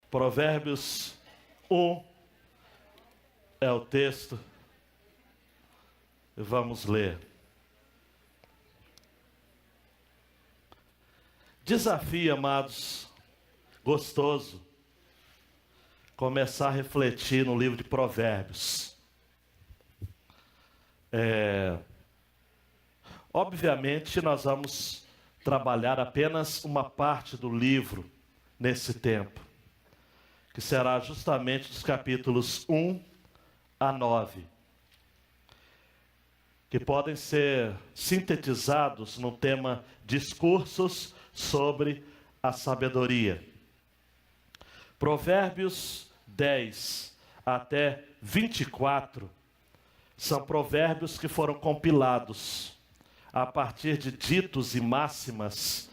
Provérbios 1 é o texto. Vamos ler. Desafio, amados, gostoso, começar a refletir no livro de Provérbios. Obviamente, nós vamos trabalhar apenas uma parte do livro nesse tempo, que será justamente dos capítulos 1 a 9, que podem ser sintetizados no tema discursos sobre a sabedoria. Provérbios 10 até 24 são provérbios que foram compilados a partir de ditos e máximas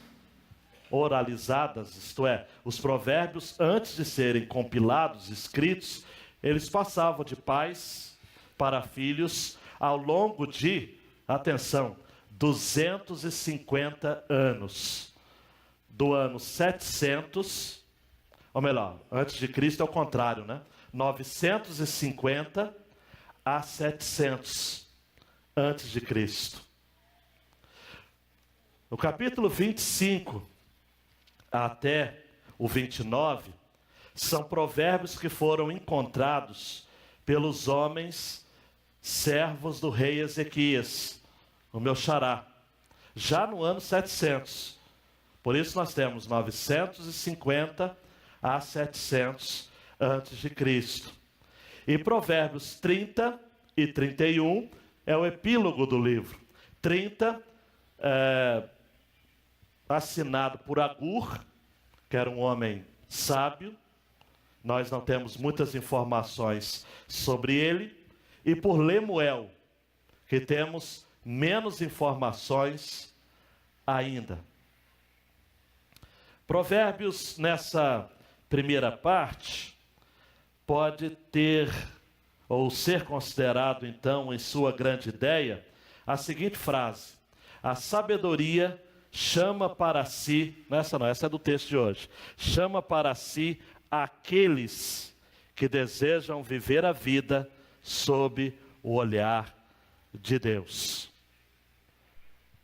oralizadas, isto é, os provérbios, antes de serem compilados, escritos, eles passavam de pais para filhos ao longo de, atenção, 250 anos. Do ano 700, ou melhor, antes de Cristo é o contrário, né? 950 a 700 antes de Cristo. No capítulo 25 até o 29, são provérbios que foram encontrados pelos homens servos do rei Ezequias, o meu xará, já no ano 700. Por isso nós temos 950 a 700 antes de Cristo. E Provérbios 30 e 31 é o epílogo do livro. 30 assinado por Agur, que era um homem sábio. Nós não temos muitas informações sobre ele. E por Lemuel, que temos menos informações ainda. Provérbios, nessa primeira parte, pode ter, ou ser considerado, então, em sua grande ideia, a seguinte frase: a sabedoria chama para si, essa é do texto de hoje, chama para si aqueles que desejam viver a vida sob o olhar de Deus.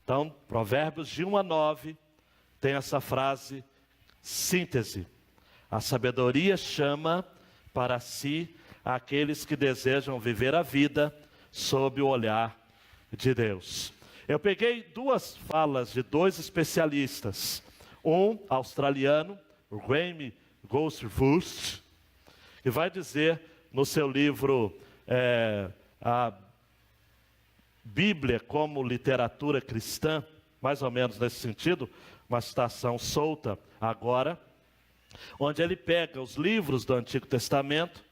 Então, Provérbios de 1 a 9 tem essa frase síntese: a sabedoria chama para si aqueles que desejam viver a vida sob o olhar de Deus. Eu peguei duas falas de dois especialistas, um australiano, o Graeme Goldsworth, que vai dizer no seu livro A Bíblia como Literatura Cristã, mais ou menos nesse sentido, uma citação solta agora, onde ele pega os livros do Antigo Testamento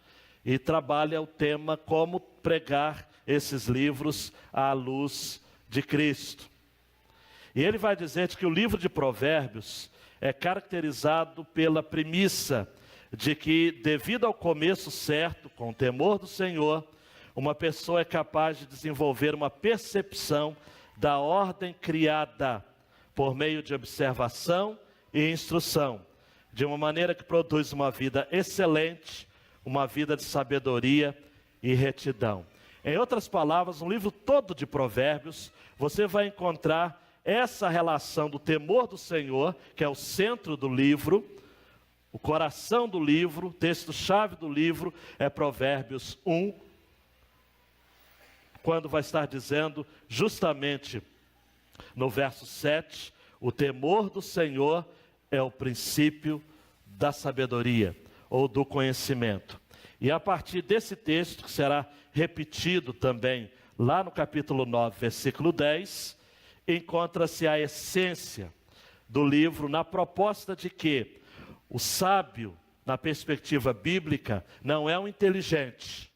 e trabalha o tema como pregar esses livros à luz de Cristo. E ele vai dizer que o livro de Provérbios é caracterizado pela premissa de que, devido ao começo certo, com o temor do Senhor, uma pessoa é capaz de desenvolver uma percepção da ordem criada por meio de observação e instrução, de uma maneira que produz uma vida excelente, uma vida de sabedoria e retidão. Em outras palavras, no livro todo de Provérbios, você vai encontrar essa relação do temor do Senhor, que é o centro do livro, o coração do livro, o texto-chave do livro é Provérbios 1, quando vai estar dizendo justamente no verso 7, o temor do Senhor é o princípio da sabedoria, ou do conhecimento. E a partir desse texto, que será repetido também lá no capítulo 9, versículo 10, encontra-se a essência do livro na proposta de que o sábio, na perspectiva bíblica, não é o inteligente,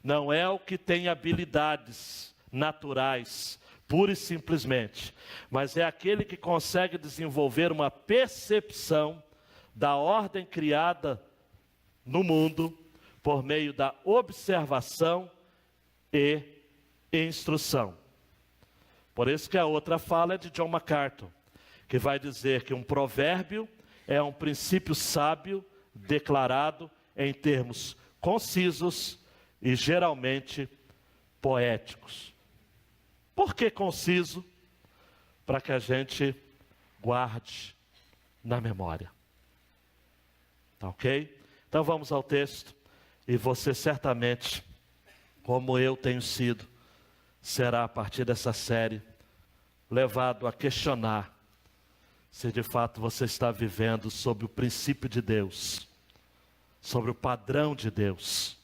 não é o que tem habilidades naturais, pura e simplesmente, mas é aquele que consegue desenvolver uma percepção da ordem criada no mundo por meio da observação e instrução. Por isso que a outra fala é de John MacArthur, que vai dizer que um provérbio é um princípio sábio declarado em termos concisos e geralmente poéticos. Por que conciso? Para que a gente guarde na memória. Tá ok? Então vamos ao texto. E você certamente, como eu tenho sido, será a partir dessa série levado a questionar se de fato você está vivendo sob o princípio de Deus, sobre o padrão de Deus,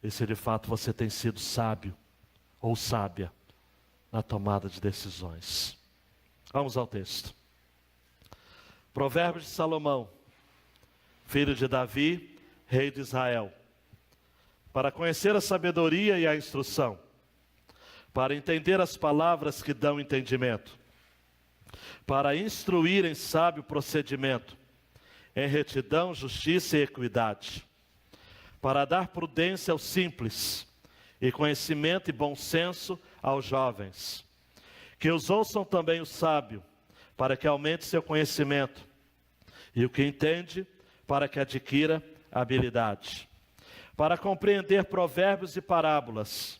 e se de fato você tem sido sábio ou sábia na tomada de decisões. Vamos ao texto. Provérbios de Salomão, filho de Davi, rei de Israel. Para conhecer a sabedoria e a instrução, para entender as palavras que dão entendimento, para instruir em sábio procedimento, em retidão, justiça e equidade, para dar prudência aos simples, e conhecimento e bom senso aos jovens. Que os ouçam também o sábio, para que aumente seu conhecimento, e o que entende, para que adquira habilidade. Para compreender provérbios e parábolas,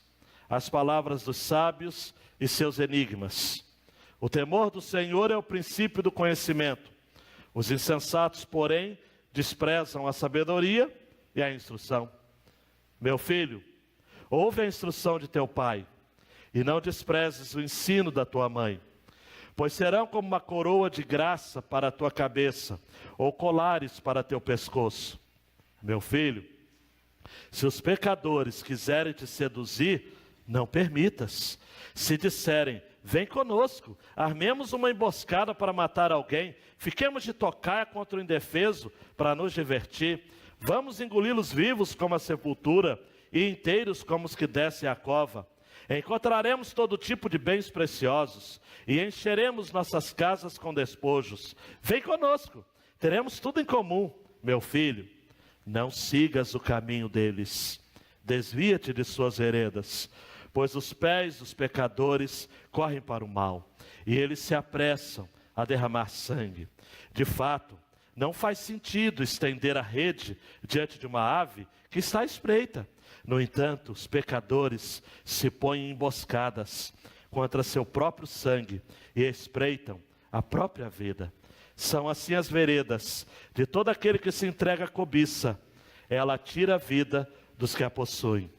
as palavras dos sábios e seus enigmas. O temor do Senhor é o princípio do conhecimento. Os insensatos, porém, desprezam a sabedoria e a instrução. Meu filho, ouve a instrução de teu pai, e não desprezes o ensino da tua mãe, pois serão como uma coroa de graça para a tua cabeça, ou colares para teu pescoço. Meu filho, se os pecadores quiserem te seduzir, não permitas. Se disserem, vem conosco, armemos uma emboscada para matar alguém, fiquemos de tocaia contra o indefeso para nos divertir, vamos engoli-los vivos como a sepultura e inteiros como os que descem à cova. Encontraremos todo tipo de bens preciosos e encheremos nossas casas com despojos. Vem conosco, teremos tudo em comum. Meu filho, não sigas o caminho deles, desvia-te de suas veredas, pois os pés dos pecadores correm para o mal, e eles se apressam a derramar sangue. De fato, não faz sentido estender a rede diante de uma ave que está à espreita. No entanto, os pecadores se põem em emboscadas contra seu próprio sangue e espreitam a própria vida. São assim as veredas de todo aquele que se entrega à cobiça. Ela tira a vida dos que a possuem.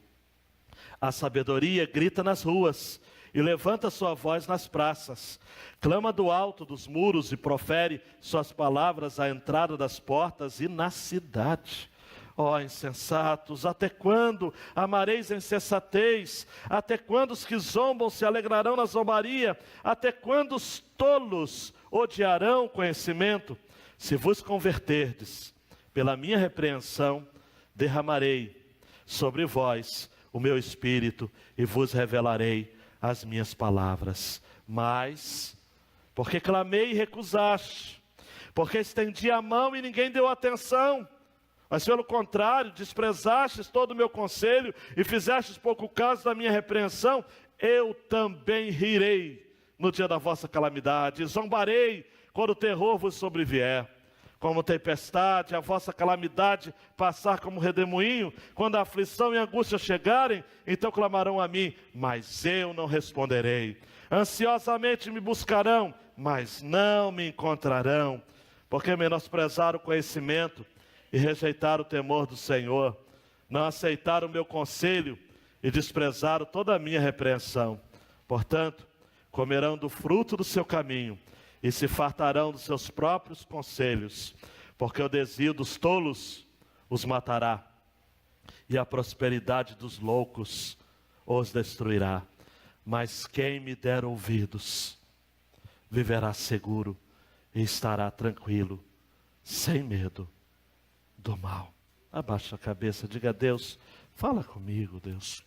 A sabedoria grita nas ruas e levanta sua voz nas praças. Clama do alto dos muros e profere suas palavras à entrada das portas e na cidade. Ó insensatos, até quando amareis a insensatez? Até quando os que zombam se alegrarão na zombaria? Até quando os tolos odiarão o conhecimento? Se vos converterdes pela minha repreensão, derramarei sobre vós o meu espírito e vos revelarei as minhas palavras. Mas, porque clamei e recusaste, porque estendi a mão e ninguém deu atenção, mas pelo contrário, desprezastes todo o meu conselho e fizestes pouco caso da minha repreensão, eu também rirei no dia da vossa calamidade, zombarei quando o terror vos sobrevier. Como tempestade, a vossa calamidade passar como redemoinho, quando a aflição e a angústia chegarem, então clamarão a mim, mas eu não responderei. Ansiosamente me buscarão, mas não me encontrarão, porque menosprezaram o conhecimento e rejeitaram o temor do Senhor, não aceitaram o meu conselho e desprezaram toda a minha repreensão. Portanto, comerão do fruto do seu caminho e se fartarão dos seus próprios conselhos, porque o desvio dos tolos os matará e a prosperidade dos loucos os destruirá. Mas quem me der ouvidos viverá seguro e estará tranquilo, sem medo do mal. Abaixa a cabeça, diga a Deus, fala comigo, Deus.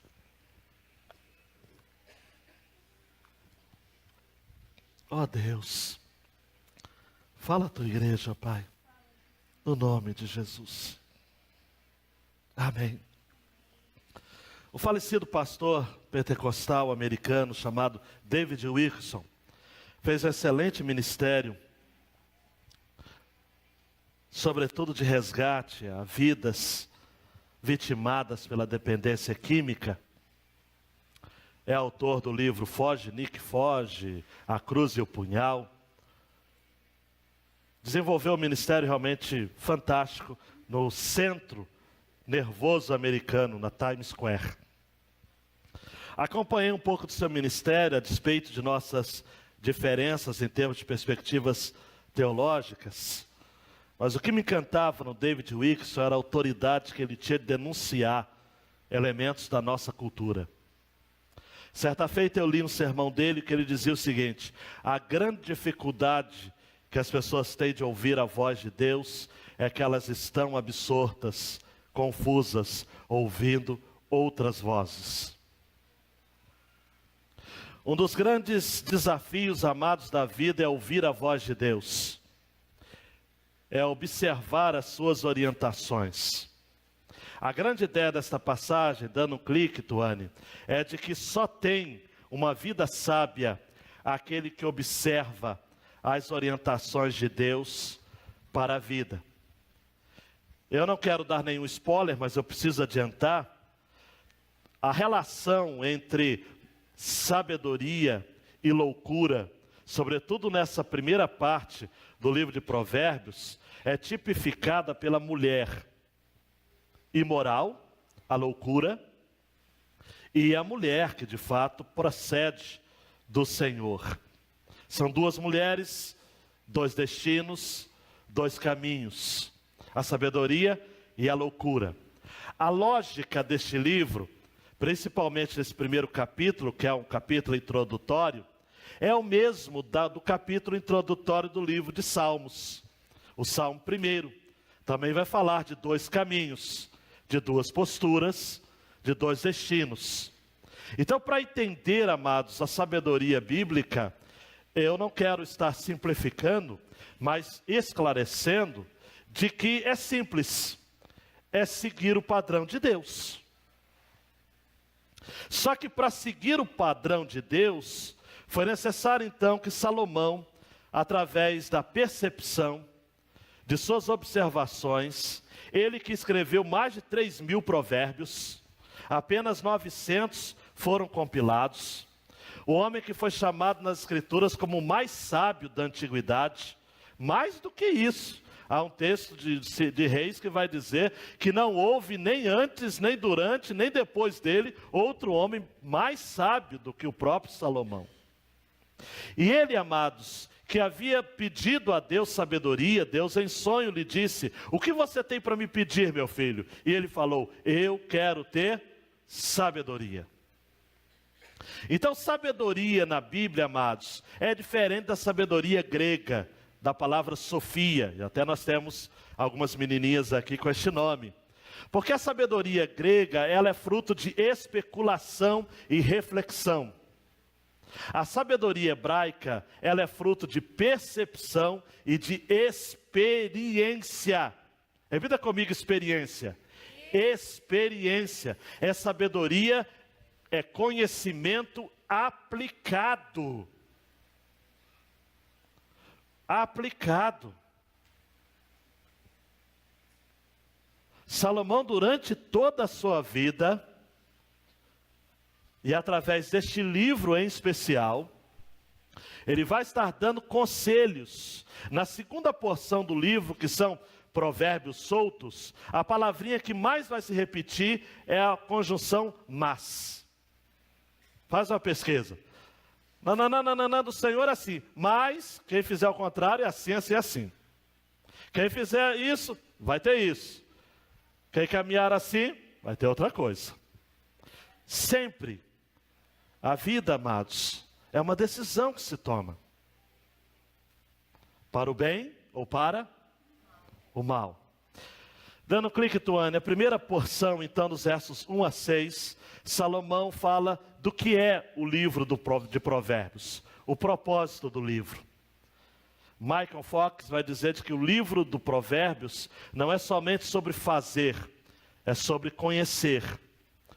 Ó Deus, fala a tua igreja, Pai, no nome de Jesus. Amém. O falecido pastor pentecostal americano chamado David Wilkerson fez um excelente ministério sobretudo de resgate a vidas vitimadas pela dependência química. É autor do livro Foge, Nick Foge, A Cruz e o Punhal. Desenvolveu um ministério realmente fantástico no centro nervoso americano, na Times Square. Acompanhei um pouco do seu ministério, a despeito de nossas diferenças em termos de perspectivas teológicas. Mas o que me encantava no David Wilkerson era a autoridade que ele tinha de denunciar elementos da nossa cultura. Certa feita eu li um sermão dele que ele dizia o seguinte: a grande dificuldade que as pessoas têm de ouvir a voz de Deus é que elas estão absortas, confusas, ouvindo outras vozes. Um dos grandes desafios, amados, da vida é ouvir a voz de Deus. É observar as suas orientações. A grande ideia desta passagem, dando um clique, Tuane, é de que só tem uma vida sábia aquele que observa as orientações de Deus para a vida. Eu não quero dar nenhum spoiler, mas eu preciso adiantar. A relação entre sabedoria e loucura, sobretudo nessa primeira parte do livro de Provérbios, é tipificada pela mulher imoral, a loucura, e a mulher que de fato procede do Senhor. São duas mulheres, dois destinos, dois caminhos, a sabedoria e a loucura. A lógica deste livro, principalmente nesse primeiro capítulo, que é um capítulo introdutório, é o mesmo do capítulo introdutório do livro de Salmos. O Salmo 1 também vai falar de dois caminhos, de duas posturas, de dois destinos. Então, para entender, amados, a sabedoria bíblica, eu não quero estar simplificando, mas esclarecendo de que é simples, é seguir o padrão de Deus. Só que para seguir o padrão de Deus, foi necessário então que Salomão, através da percepção, de suas observações, ele que escreveu mais de 3.000 provérbios, apenas 900 foram compilados. O homem que foi chamado nas escrituras como o mais sábio da antiguidade. Mais do que isso, há um texto de Reis que vai dizer que não houve nem antes, nem durante, nem depois dele, outro homem mais sábio do que o próprio Salomão. E ele, amados, que havia pedido a Deus sabedoria, Deus em sonho lhe disse: o que você tem para me pedir, meu filho? E ele falou: eu quero ter sabedoria. Então, sabedoria na Bíblia, amados, é diferente da sabedoria grega, da palavra sofia. E até nós temos algumas menininhas aqui com este nome. Porque a sabedoria grega, ela é fruto de especulação e reflexão. A sabedoria hebraica, ela é fruto de percepção e de experiência. Repita comigo: experiência. Experiência. É sabedoria, é conhecimento aplicado. Aplicado. Salomão, durante toda a sua vida, e através deste livro em especial, ele vai estar dando conselhos. Na segunda porção do livro, que são provérbios soltos, a palavrinha que mais vai se repetir é a conjunção mas. Faz uma pesquisa. Não, do Senhor é assim. Mas, quem fizer o contrário é assim, assim, assim. Quem fizer isso, vai ter isso. Quem caminhar assim, vai ter outra coisa. Sempre. A vida, amados, é uma decisão que se toma. Para o bem ou para o mal. Dando clique, Tuane, a primeira porção, então, dos versos 1 a 6, Salomão fala do que é o livro de Provérbios, o propósito do livro. Michael Fox vai dizer que o livro do Provérbios não é somente sobre fazer, é sobre conhecer,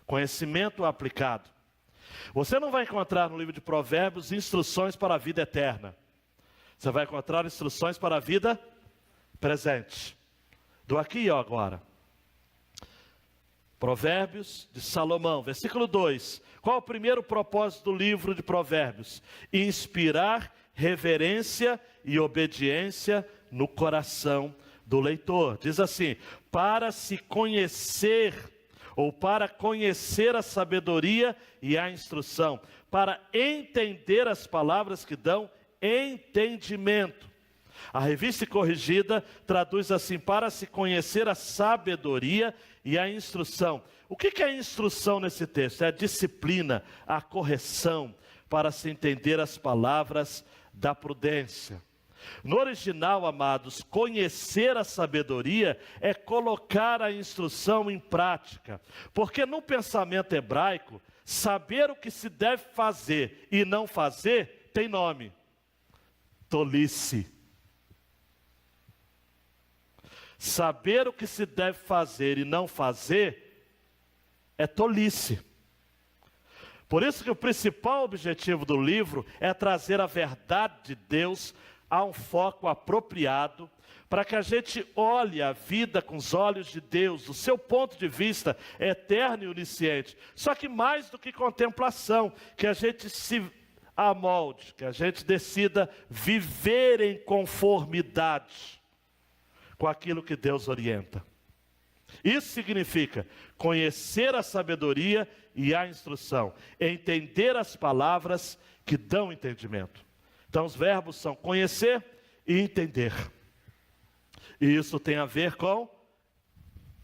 conhecimento aplicado. Você não vai encontrar no livro de Provérbios instruções para a vida eterna. Você vai encontrar instruções para a vida presente. Do aqui ó, agora. Provérbios de Salomão, versículo 2. Qual o primeiro propósito do livro de Provérbios? Inspirar reverência e obediência no coração do leitor. Diz assim: para se conhecer, ou para conhecer a sabedoria e a instrução, para entender as palavras que dão entendimento. A Revista Corrigida traduz assim: para se conhecer a sabedoria e a instrução. O que é a instrução nesse texto? É a disciplina, a correção, para se entender as palavras da prudência. No original, amados, conhecer a sabedoria é colocar a instrução em prática. Porque no pensamento hebraico, saber o que se deve fazer e não fazer tem nome: tolice. Saber o que se deve fazer e não fazer é tolice. Por isso que o principal objetivo do livro é trazer a verdade de Deus a um foco apropriado, para que a gente olhe a vida com os olhos de Deus, do seu ponto de vista eterno e onisciente. Só que mais do que contemplação, que a gente se amolde, que a gente decida viver em conformidade com aquilo que Deus orienta. Isso significa conhecer a sabedoria e a instrução, entender as palavras que dão entendimento. Então os verbos são conhecer e entender. E isso tem a ver com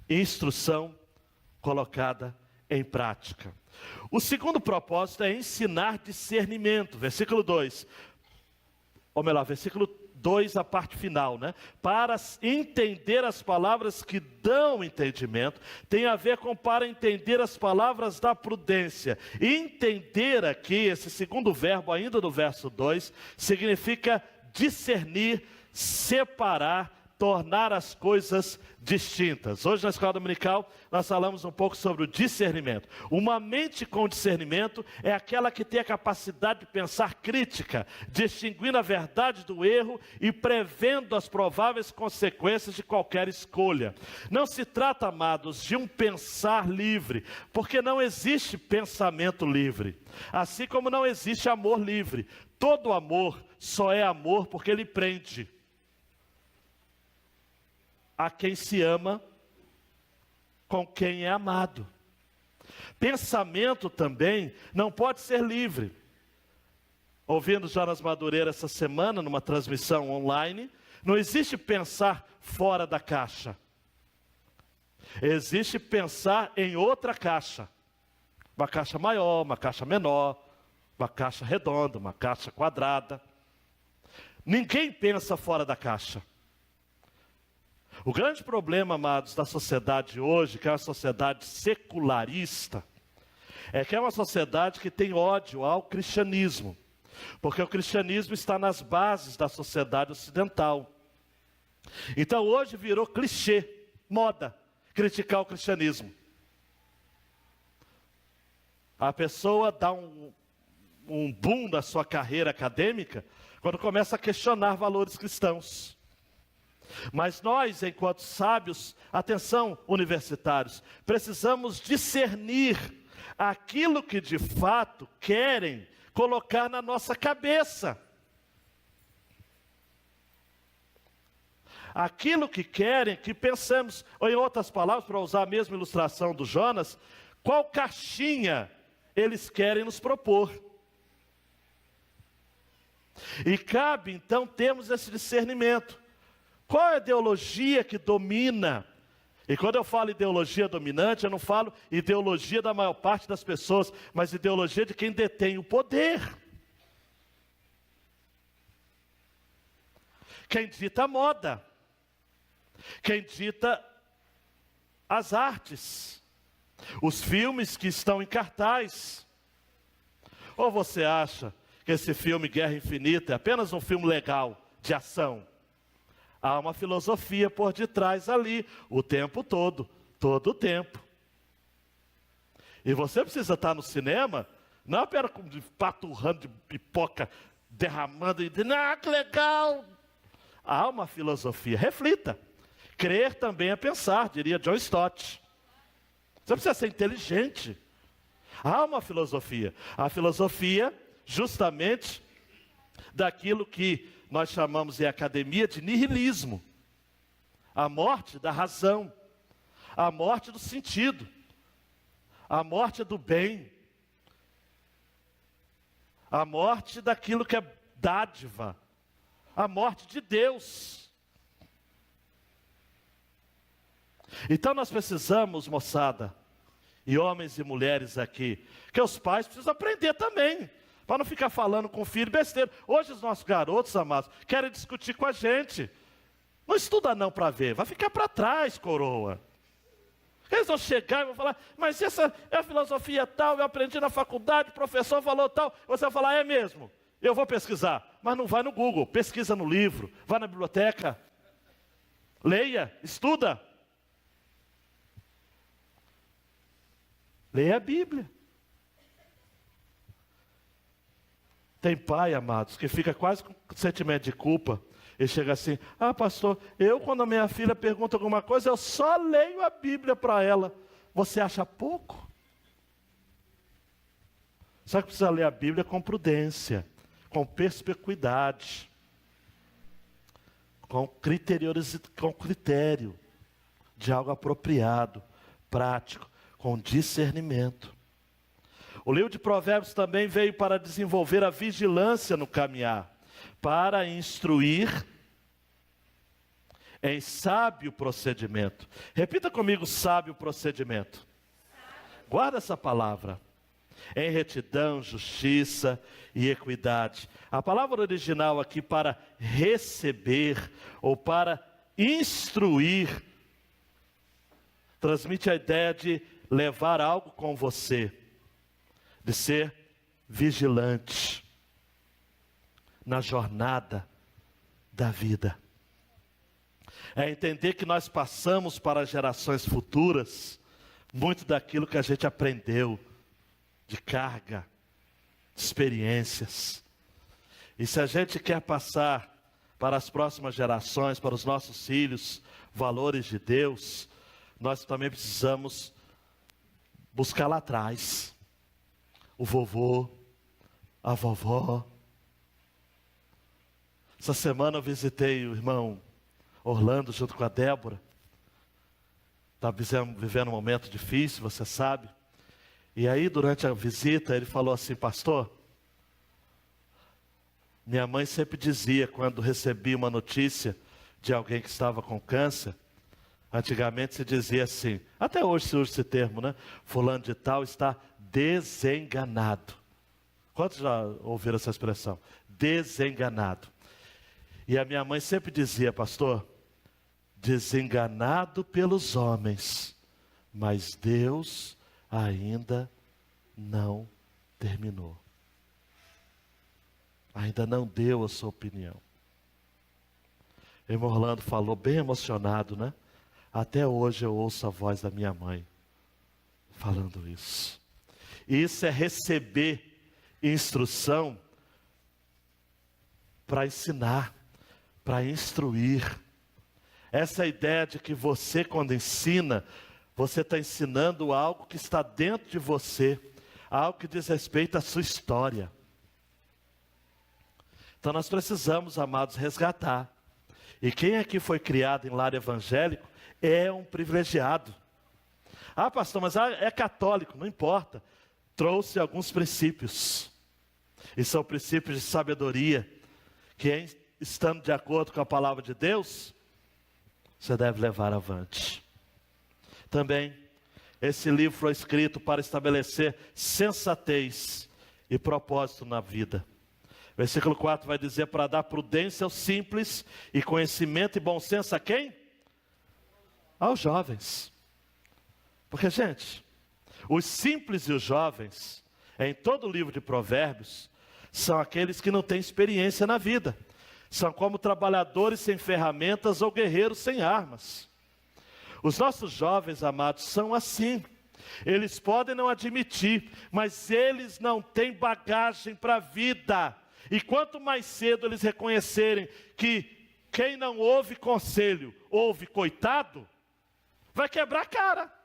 instrução colocada em prática. O segundo propósito é ensinar discernimento. Versículo 2. Ou melhor, versículo 2, a parte final, né? Para entender as palavras que dão entendimento, tem a ver com para entender as palavras da prudência. Entender aqui, esse segundo verbo, ainda no verso 2, significa discernir, separar, tornar as coisas distintas. Hoje na escola dominical nós falamos um pouco sobre o discernimento. Uma mente com discernimento é aquela que tem a capacidade de pensar crítica, distinguindo a verdade do erro e prevendo as prováveis consequências de qualquer escolha. Não se trata, amados, de um pensar livre, porque não existe pensamento livre, assim como não existe amor livre. Todo amor só é amor porque ele prende a quem se ama com quem é amado. Pensamento também não pode ser livre. Ouvindo Jonas Madureira essa semana, numa transmissão online, não existe pensar fora da caixa. Existe pensar em outra caixa. Uma caixa maior, uma caixa menor, uma caixa redonda, uma caixa quadrada. Ninguém pensa fora da caixa. O grande problema, amados, da sociedade hoje, que é uma sociedade secularista, é que é uma sociedade que tem ódio ao cristianismo, porque o cristianismo está nas bases da sociedade ocidental. Então hoje virou clichê, moda, criticar o cristianismo. A pessoa dá um boom na sua carreira acadêmica quando começa a questionar valores cristãos. Mas nós, enquanto sábios, atenção universitários, precisamos discernir aquilo que de fato querem colocar na nossa cabeça. Aquilo que querem que pensemos, ou em outras palavras, para usar a mesma ilustração do Jonas, qual caixinha eles querem nos propor. E cabe então termos esse discernimento. Qual é a ideologia que domina? E quando eu falo ideologia dominante, eu não falo ideologia da maior parte das pessoas, mas ideologia de quem detém o poder. Quem dita a moda. Quem dita as artes. Os filmes que estão em cartaz. Ou você acha que esse filme Guerra Infinita é apenas um filme legal, de ação? Há uma filosofia por detrás ali, o tempo todo o tempo. E você precisa estar no cinema, não apenas paturrando de pipoca, derramando e dizendo, ah, que legal. Há uma filosofia, reflita. Crer também é pensar, diria John Stott. Você precisa ser inteligente. Há uma filosofia. A filosofia, justamente, daquilo que nós chamamos em academia de nihilismo. A morte da razão. A morte do sentido. A morte do bem. A morte daquilo que é dádiva. A morte de Deus. Então nós precisamos, moçada, e homens e mulheres aqui, que os pais precisam aprender também, para não ficar falando com o filho besteira. Hoje os nossos garotos, amados, querem discutir com a gente. Não estuda não para ver, vai ficar para trás, coroa. Eles vão chegar e vão falar, mas essa é a filosofia tal, eu aprendi na faculdade, o professor falou tal. Você vai falar, é mesmo, eu vou pesquisar. Mas não vai no Google, pesquisa no livro, vai na biblioteca, leia, estuda. Leia a Bíblia. Tem pai, amados, que fica quase com sentimento de culpa. Ele chega assim, pastor, quando a minha filha pergunta alguma coisa, eu só leio a Bíblia para ela. Você acha pouco? Só que precisa ler a Bíblia com prudência, com perspicuidade, com critério de algo apropriado, prático, com discernimento. O livro de Provérbios também veio para desenvolver a vigilância no caminhar, para instruir em sábio procedimento. Repita comigo, sábio procedimento. Guarda essa palavra. Em retidão, justiça e equidade. A palavra original aqui para receber ou para instruir transmite a ideia de levar algo com você, de ser vigilante na jornada da vida. É entender que nós passamos para as gerações futuras muito daquilo que a gente aprendeu, de carga, de experiências. E se a gente quer passar para as próximas gerações, para os nossos filhos, valores de Deus, nós também precisamos buscar lá atrás, o vovô, a vovó. Essa semana eu visitei o irmão Orlando junto com a Débora. Está vivendo um momento difícil, você sabe. E aí durante a visita ele falou assim, pastor, minha mãe sempre dizia quando recebia uma notícia de alguém que estava com câncer, antigamente se dizia assim, até hoje se usa esse termo, né? Fulano de tal está desenganado. Quantos já ouviram essa expressão? Desenganado. E a minha mãe sempre dizia, pastor, desenganado pelos homens, mas Deus ainda não terminou. Ainda não deu a sua opinião. O irmão Orlando falou bem emocionado, né? Até hoje eu ouço a voz da minha mãe falando isso. Isso é receber instrução para ensinar, para instruir. Essa ideia de que você, quando ensina, você está ensinando algo que está dentro de você, algo que diz respeito à sua história. Então nós precisamos, amados, resgatar. E quem aqui foi criado em lar evangélico é um privilegiado. Pastor, mas é católico, não importa. Trouxe alguns princípios. E são princípios de sabedoria, que estando de acordo com a palavra de Deus, você deve levar avante. Também, esse livro foi escrito para estabelecer sensatez e propósito na vida. Versículo 4 vai dizer, para dar prudência aos simples e conhecimento e bom senso a quem? Aos jovens. Porque, gente, os simples e os jovens, em todo o livro de Provérbios, são aqueles que não têm experiência na vida. São como trabalhadores sem ferramentas ou guerreiros sem armas. Os nossos jovens, amados, são assim. Eles podem não admitir, mas eles não têm bagagem para a vida. E quanto mais cedo eles reconhecerem que quem não ouve conselho, ouve coitado, vai quebrar a cara.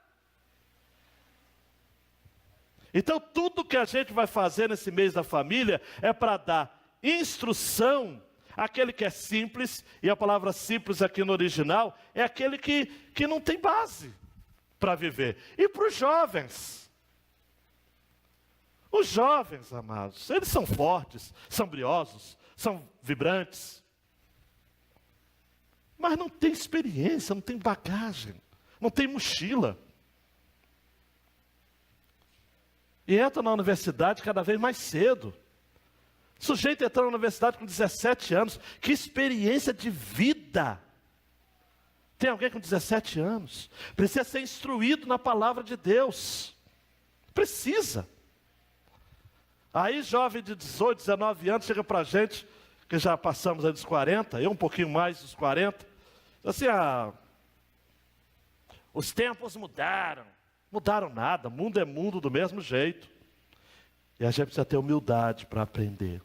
Então tudo que a gente vai fazer nesse mês da família é para dar instrução àquele que é simples, e a palavra simples aqui no original é aquele que não tem base para viver. E para os jovens. Os jovens, amados, eles são fortes, são briosos, são vibrantes. Mas não tem experiência, não tem bagagem, não tem mochila. E entra na universidade cada vez mais cedo. O sujeito entrando na universidade com 17 anos, que experiência de vida! Tem alguém com 17 anos, precisa ser instruído na palavra de Deus. Precisa. Aí jovem de 18, 19 anos chega para a gente, que já passamos aí dos 40, eu um pouquinho mais dos 40, assim, os tempos mudaram. Mudaram nada, mundo é mundo do mesmo jeito. E a gente precisa ter humildade para aprender.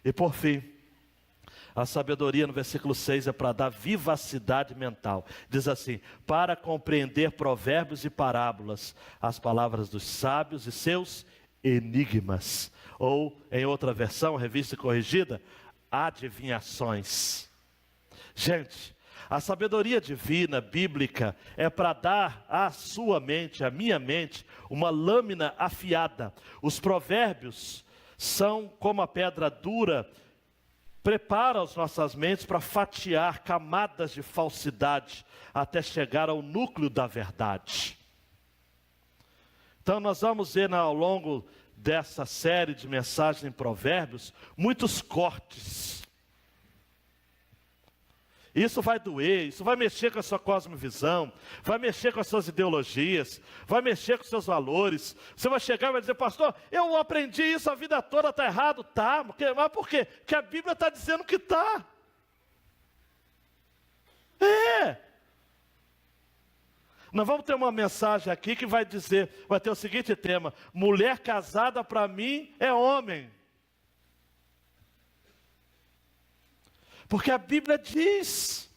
E por fim, a sabedoria no versículo 6 é para dar vivacidade mental. Diz assim: para compreender provérbios e parábolas, as palavras dos sábios e seus enigmas. Ou, em outra versão, revista corrigida, adivinhações. Gente, a sabedoria divina, bíblica, é para dar à sua mente, à minha mente, uma lâmina afiada. Os provérbios são como a pedra dura, prepara as nossas mentes para fatiar camadas de falsidade, até chegar ao núcleo da verdade. Então nós vamos ver ao longo dessa série de mensagens em provérbios, muitos cortes. Isso vai doer, isso vai mexer com a sua cosmovisão, vai mexer com as suas ideologias, vai mexer com os seus valores. Você vai chegar e vai dizer: pastor, eu aprendi isso a vida toda, está errado. Tá, mas por quê? Porque a Bíblia está dizendo que está. Nós vamos ter uma mensagem aqui que vai dizer, vai ter o seguinte tema: mulher casada para mim é homem. Porque a Bíblia diz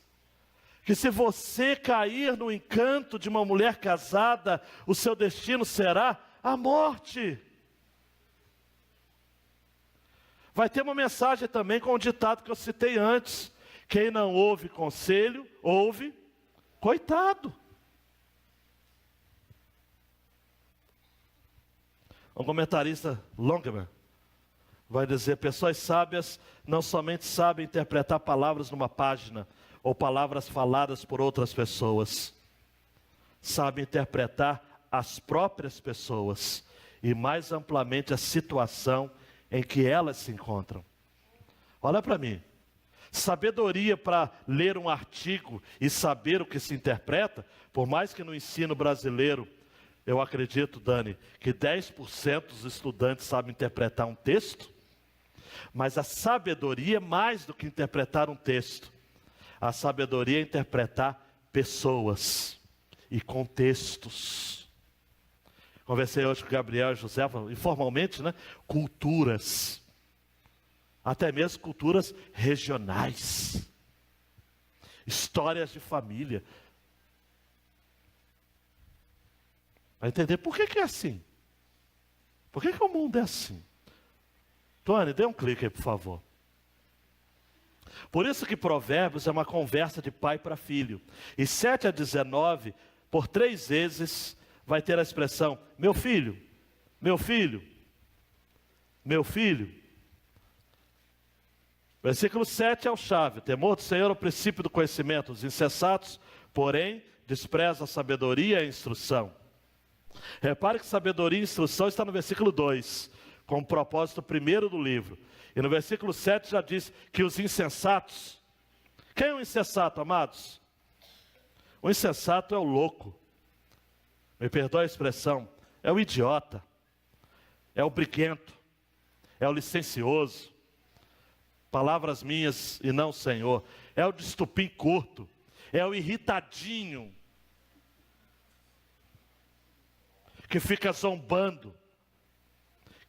que se você cair no encanto de uma mulher casada, o seu destino será a morte. Vai ter uma mensagem também com o ditado que eu citei antes: quem não ouve conselho, ouve coitado. Um comentarista, Longman, vai dizer: pessoas sábias não somente sabem interpretar palavras numa página, ou palavras faladas por outras pessoas, sabem interpretar as próprias pessoas, e mais amplamente a situação em que elas se encontram. Olha para mim, sabedoria para ler um artigo e saber o que se interpreta, por mais que no ensino brasileiro, eu acredito, Dani, que 10% dos estudantes sabem interpretar um texto, mas a sabedoria é mais do que interpretar um texto. A sabedoria é interpretar pessoas e contextos. Conversei hoje com o Gabriel e José, informalmente, né? Culturas, até mesmo culturas regionais, histórias de família. Vai entender por que é assim? Por que o mundo é assim? Tony, dê um clique aí, por favor. Por isso que Provérbios é uma conversa de pai para filho. E 7 a 19, por 3 vezes, vai ter a expressão: meu filho, meu filho, meu filho. Versículo 7 é o chave: o temor do Senhor é o princípio do conhecimento. Os insensatos, porém, desprezam a sabedoria e a instrução. Repare que sabedoria e instrução está no versículo 2, com o propósito primeiro do livro. E no versículo 7 já diz que os insensatos... Quem é o insensato, amados? O insensato é o louco. Me perdoe a expressão. É o idiota. É o briguento. É o licencioso. Palavras minhas e não Senhor. É o de estupim curto. É o irritadinho, que fica zombando,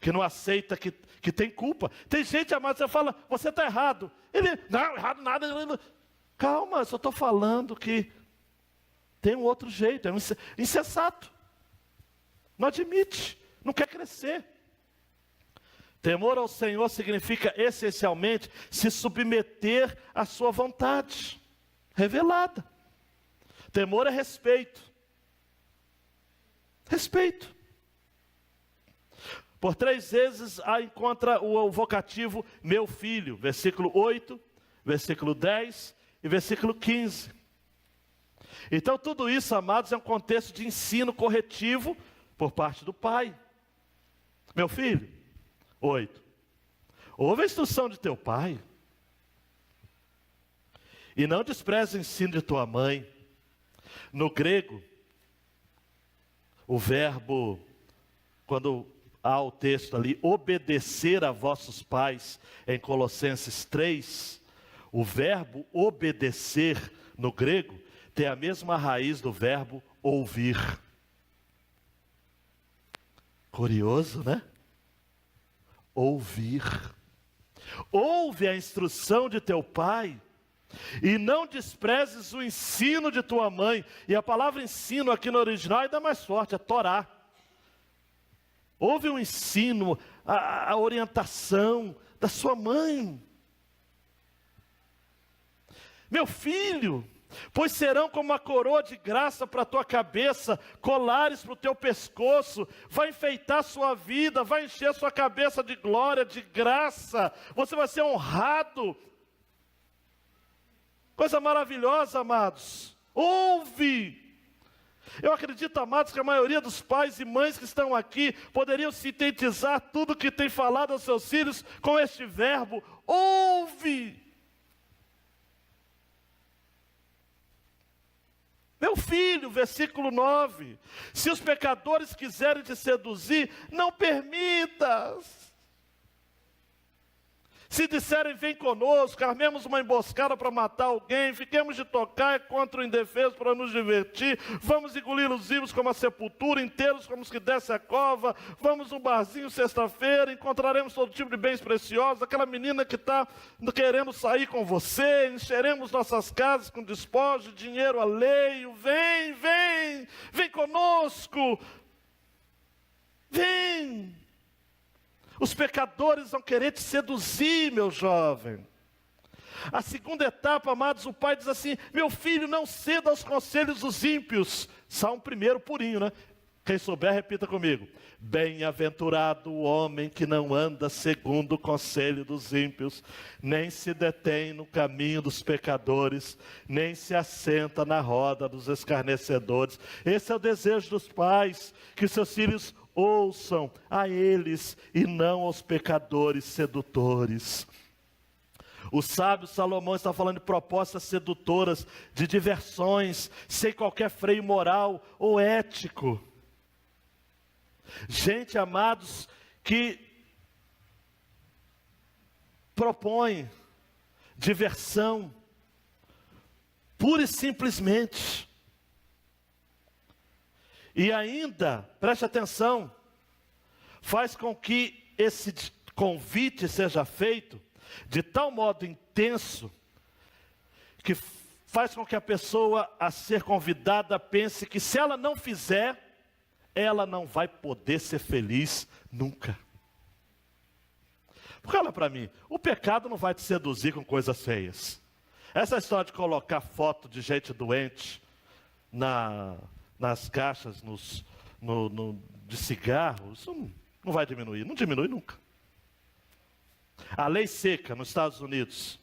que não aceita que tem culpa. Tem gente, amado, você fala, você está errado. Ele, não, errado nada. Calma, eu só estou falando que tem um outro jeito, é um insensato. Não admite, não quer crescer. Temor ao Senhor significa essencialmente se submeter à sua vontade revelada. Temor é respeito. Respeito. Por 3 vezes encontra o vocativo meu filho, versículo 8, versículo 10 e versículo 15. Então tudo isso, amados, é um contexto de ensino corretivo por parte do pai. Meu filho, 8. Ouve a instrução de teu pai. E não despreze o ensino de tua mãe. No grego, o verbo, quando há o texto ali, obedecer a vossos pais, em Colossenses 3, o verbo obedecer, no grego, tem a mesma raiz do verbo ouvir. Curioso, né? Ouvir. Ouve a instrução de teu pai e não desprezes o ensino de tua mãe. E a palavra ensino aqui no original ainda mais forte, é Torá. Ouve o ensino, a orientação da sua mãe. Meu filho, pois serão como uma coroa de graça para a tua cabeça, colares para o teu pescoço, vai enfeitar a sua vida, vai encher a sua cabeça de glória, de graça, você vai ser honrado. Coisa maravilhosa, amados. Ouve. Eu acredito, amados, que a maioria dos pais e mães que estão aqui poderiam sintetizar tudo que tem falado aos seus filhos com este verbo, ouve. Meu filho, versículo 9, se os pecadores quiserem te seduzir, não permitas. Se disserem, vem conosco, armemos uma emboscada para matar alguém, fiquemos de tocar contra o indefeso para nos divertir, vamos engolir os vivos como a sepultura, inteiros como os que descem a cova, vamos no barzinho sexta-feira, encontraremos todo tipo de bens preciosos, aquela menina que está querendo sair com você, encheremos nossas casas com despojo, dinheiro alheio, vem conosco, vem. Os pecadores vão querer te seduzir, meu jovem. A segunda etapa, amados, o pai diz assim, meu filho, não ceda aos conselhos dos ímpios. Salmo 1, purinho, né? Quem souber, repita comigo. Bem-aventurado o homem que não anda segundo o conselho dos ímpios, nem se detém no caminho dos pecadores, nem se assenta na roda dos escarnecedores. Esse é o desejo dos pais, que seus filhos ouçam a eles e não aos pecadores sedutores. O sábio Salomão está falando de propostas sedutoras, de diversões, sem qualquer freio moral ou ético. Gente, amados, que propõe diversão, pura e simplesmente. E ainda, preste atenção, faz com que esse convite seja feito de tal modo intenso, que faz com que a pessoa a ser convidada pense que se ela não fizer, ela não vai poder ser feliz nunca. Porque olha para mim, o pecado não vai te seduzir com coisas feias. Essa história de colocar foto de gente doente nas caixas de cigarro, isso não vai diminuir, não diminui nunca. A lei seca nos Estados Unidos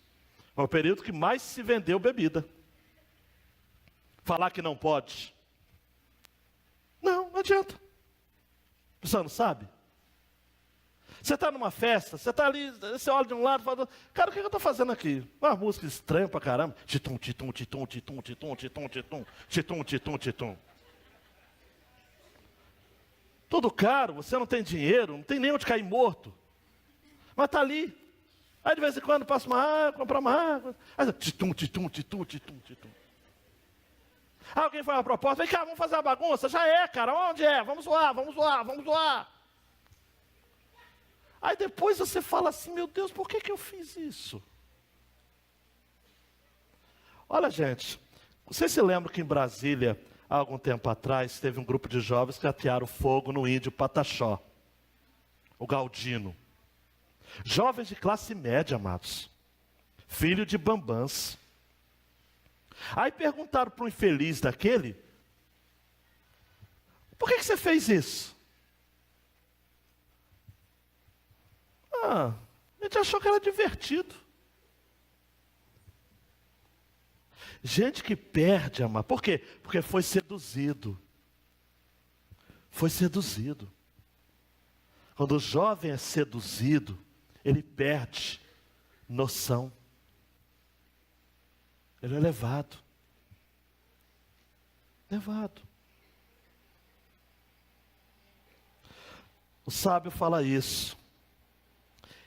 é o período que mais se vendeu bebida. Falar que não pode, não adianta. Você não sabe? Você está numa festa, você está ali, você olha de um lado e fala, cara, o que eu estou fazendo aqui? Uma música estranha pra caramba. Titum, titum, titum, titum, titum, titum, titum, titum, titum, titum. Tudo caro, você não tem dinheiro, não tem nem onde cair morto. Mas está ali. Aí de vez em quando passa uma água, compra uma água. Aí, titum, titum, titum, titum, titum. Aí alguém faz uma proposta, vem cá, vamos fazer uma bagunça? Já é, cara, onde é? Vamos zoar. Aí depois você fala assim, meu Deus, por que eu fiz isso? Olha, gente, vocês se lembram que em Brasília, há algum tempo atrás, teve um grupo de jovens que atearam fogo no índio Pataxó, o Galdino. Jovens de classe média, amados, filho de bambãs. Aí perguntaram para o infeliz daquele, por que você fez isso? A gente achou que era divertido. Gente que perde, amado. Por quê? Porque foi seduzido. Foi seduzido. Quando o jovem é seduzido, ele perde noção. Ele é levado. Levado. O sábio fala isso.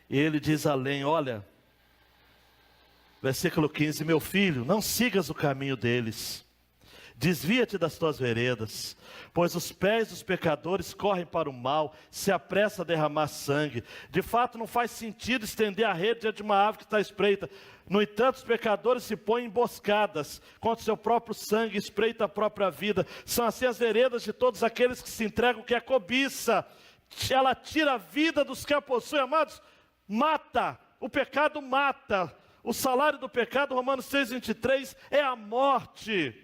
E ele diz além, olha, versículo 15, meu filho, não sigas o caminho deles. Desvia-te das tuas veredas, pois os pés dos pecadores correm para o mal, se apressa a derramar sangue. De fato, não faz sentido estender a rede diante de uma ave que está espreita. No entanto, os pecadores se põem emboscadas contra o seu próprio sangue, espreita a própria vida. São assim as veredas de todos aqueles que se entregam, que é cobiça. Ela tira a vida dos que a possuem, amados, mata, o pecado mata. O salário do pecado, Romanos 6:23, é a morte.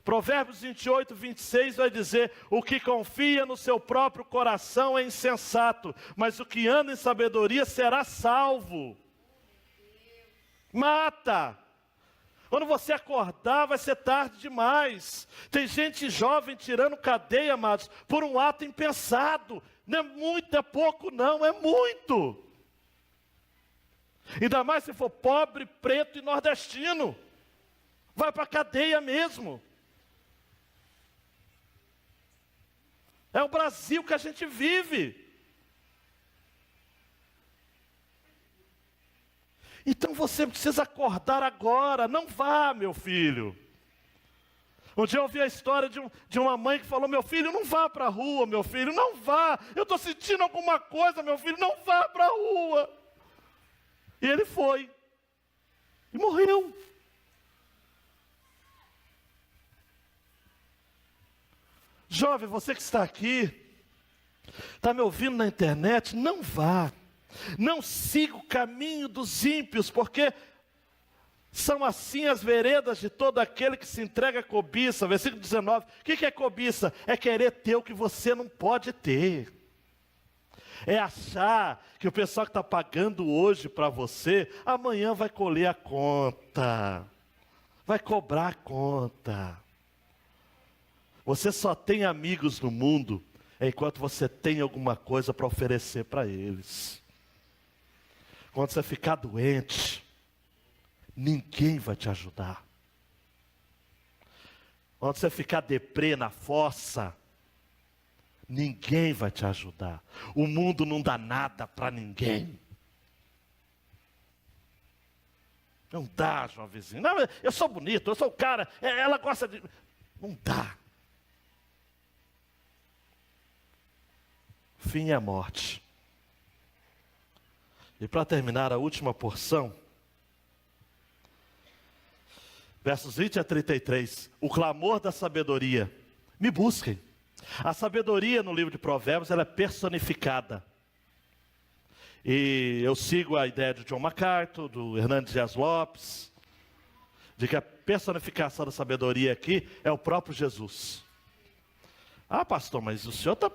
Provérbios 28, 26 vai dizer, o que confia no seu próprio coração é insensato, mas o que anda em sabedoria será salvo. Mata. Quando você acordar, vai ser tarde demais. Tem gente jovem tirando cadeia, amados, por um ato impensado. Não é muito, é pouco não, é muito. Ainda mais se for pobre, preto e nordestino. Vai para a cadeia mesmo. É o Brasil que a gente vive. Então você precisa acordar agora. Não vá, meu filho. Um dia eu ouvi a história de uma mãe que falou, meu filho, não vá para a rua, meu filho, não vá. Eu estou sentindo alguma coisa, meu filho, não vá para a rua. E ele foi. E morreu. Jovem, você que está aqui, está me ouvindo na internet, não vá. Não siga o caminho dos ímpios, porque são assim as veredas de todo aquele que se entrega à cobiça. Versículo 19, o que é cobiça? É querer ter o que você não pode ter. É achar que o pessoal que está pagando hoje para você, amanhã vai colher a conta, vai cobrar a conta. Você só tem amigos no mundo enquanto você tem alguma coisa para oferecer para eles. Quando você ficar doente, ninguém vai te ajudar. Quando você ficar deprê na fossa, ninguém vai te ajudar. O mundo não dá nada para ninguém. Não dá, jovenzinho. Não, eu sou bonito, eu sou o cara. Ela gosta de... Não dá. Fim é a morte. E para terminar a última porção, versos 20 a 33, o clamor da sabedoria. Me busquem. A sabedoria no livro de Provérbios, ela é personificada. E eu sigo a ideia de John MacArthur, do Hernandes Dias Lopes, de que a personificação da sabedoria aqui é o próprio Jesus. Ah, pastor, mas o senhor está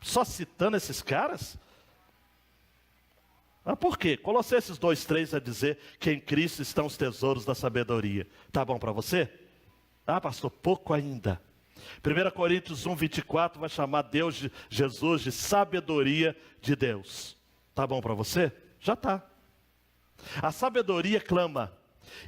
só citando esses caras? Ah, por quê? Colossenses 2:3 vai dizer que em Cristo estão os tesouros da sabedoria. Tá bom para você? Ah, pastor, pouco ainda. 1 Coríntios 1:24 vai chamar Deus de Jesus de sabedoria de Deus. Tá bom para você? Já tá. A sabedoria clama.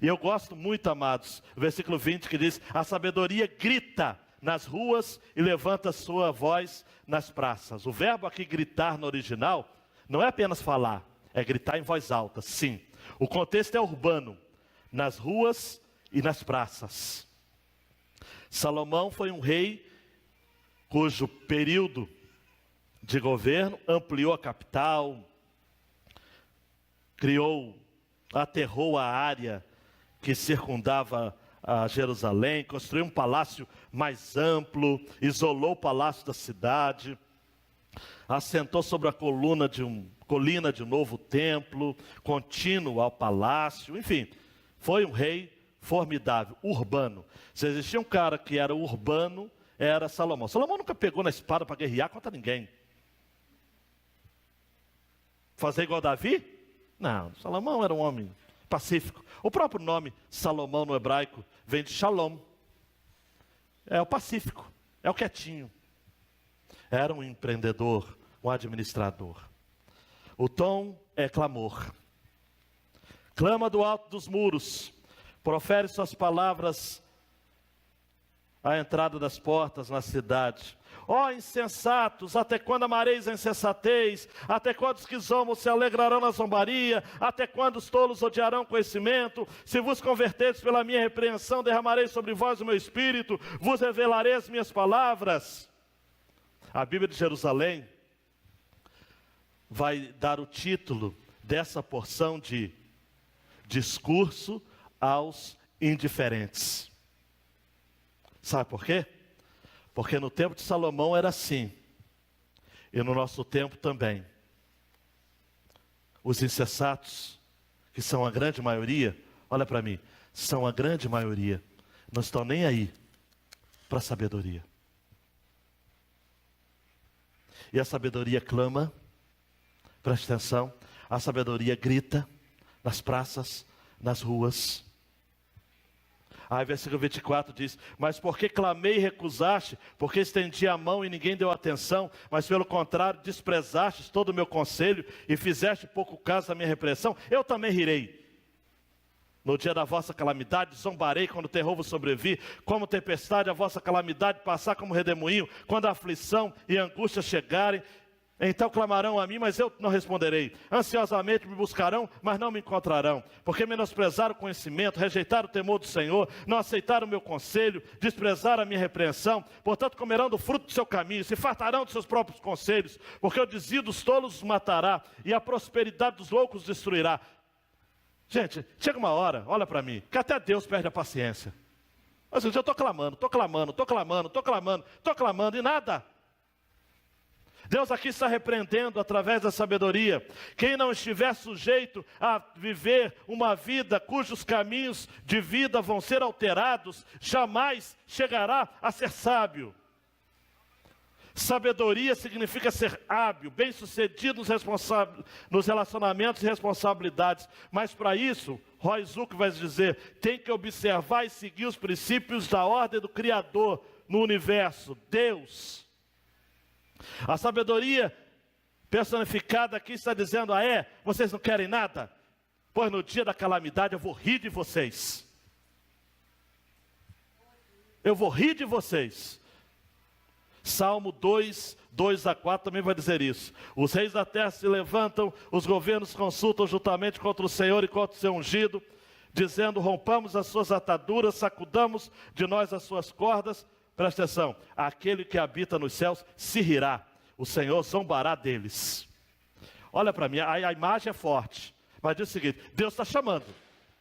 E eu gosto muito, amados, o versículo 20 que diz, a sabedoria grita nas ruas e levanta sua voz nas praças. O verbo aqui gritar no original não é apenas falar, é gritar em voz alta, sim. O contexto é urbano, nas ruas e nas praças. Salomão foi um rei cujo período de governo, ampliou a capital, aterrou a área que circundava a Jerusalém, construiu um palácio mais amplo, isolou o palácio da cidade, assentou sobre a colina de um novo templo, contínuo ao palácio, enfim, foi um rei formidável, urbano. Se existia um cara que era urbano, era Salomão. Salomão nunca pegou na espada para guerrear contra ninguém. Fazer igual Davi? Não, Salomão era um homem pacífico. O próprio nome Salomão no hebraico vem de Shalom. É o pacífico, é o quietinho. Era um empreendedor, um administrador. O tom é clamor. Clama do alto dos muros, profere suas palavras à entrada das portas na cidade. Ó insensatos, até quando amareis a insensatez? Até quando os que zombam se alegrarão na zombaria? Até quando os tolos odiarão conhecimento? Se vos converterdes pela minha repreensão, derramarei sobre vós o meu espírito, vos revelarei as minhas palavras. A Bíblia de Jerusalém vai dar o título dessa porção de discurso aos indiferentes. Sabe por quê? Porque no tempo de Salomão era assim, e no nosso tempo também. Os insensatos, que são a grande maioria, olha para mim, são a grande maioria, não estão nem aí para a sabedoria. E a sabedoria clama, preste atenção, a sabedoria grita nas praças, nas ruas. Aí versículo 24 diz: mas porque clamei e recusaste, porque estendi a mão e ninguém deu atenção, mas pelo contrário desprezastes todo o meu conselho e fizeste pouco caso da minha repreensão, eu também rirei. No dia da vossa calamidade, zombarei quando o terror vos sobrevir, como tempestade a vossa calamidade passar como redemoinho, quando a aflição e a angústia chegarem, então clamarão a mim, mas eu não responderei. Ansiosamente me buscarão, mas não me encontrarão. Porque menosprezaram o conhecimento, rejeitaram o temor do Senhor, não aceitaram o meu conselho, desprezaram a minha repreensão. Portanto comerão do fruto do seu caminho, se fartarão dos seus próprios conselhos. Porque o desvio dos tolos os matará, e a prosperidade dos loucos os destruirá. Gente, chega uma hora, olha para mim, que até Deus perde a paciência. Mas eu estou clamando, e nada. Deus aqui está repreendendo através da sabedoria. Quem não estiver sujeito a viver uma vida cujos caminhos de vida vão ser alterados, jamais chegará a ser sábio. Sabedoria significa ser hábil, bem-sucedido nos relacionamentos e responsabilidades. Mas para isso, Roy Zuck vai dizer, tem que observar e seguir os princípios da ordem do Criador no universo, Deus. A sabedoria personificada aqui está dizendo, vocês não querem nada? Pois no dia da calamidade eu vou rir de vocês. Eu vou rir de vocês. Salmo 2, 2-4 também vai dizer isso. Os reis da terra se levantam, os governos consultam juntamente contra o Senhor e contra o seu ungido, dizendo, rompamos as suas ataduras, sacudamos de nós as suas cordas. Presta atenção, aquele que habita nos céus se rirá, o Senhor zombará deles. Olha para mim, a imagem é forte, mas diz o seguinte, Deus está chamando,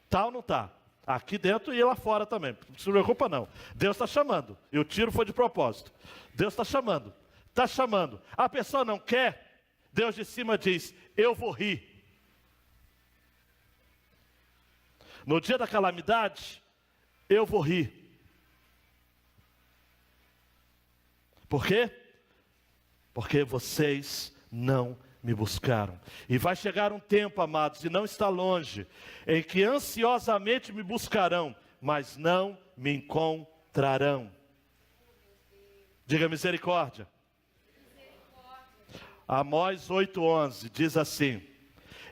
tá ou não está? Aqui dentro e lá fora também, não se preocupa não. Deus está chamando, e o tiro foi de propósito. Deus está chamando, a pessoa não quer, Deus de cima diz, eu vou rir. No dia da calamidade, eu vou rir. Por quê? Porque vocês não me buscaram. E vai chegar um tempo, amados, e não está longe, em que ansiosamente me buscarão, mas não me encontrarão. Diga misericórdia. Amós 8:11 diz assim,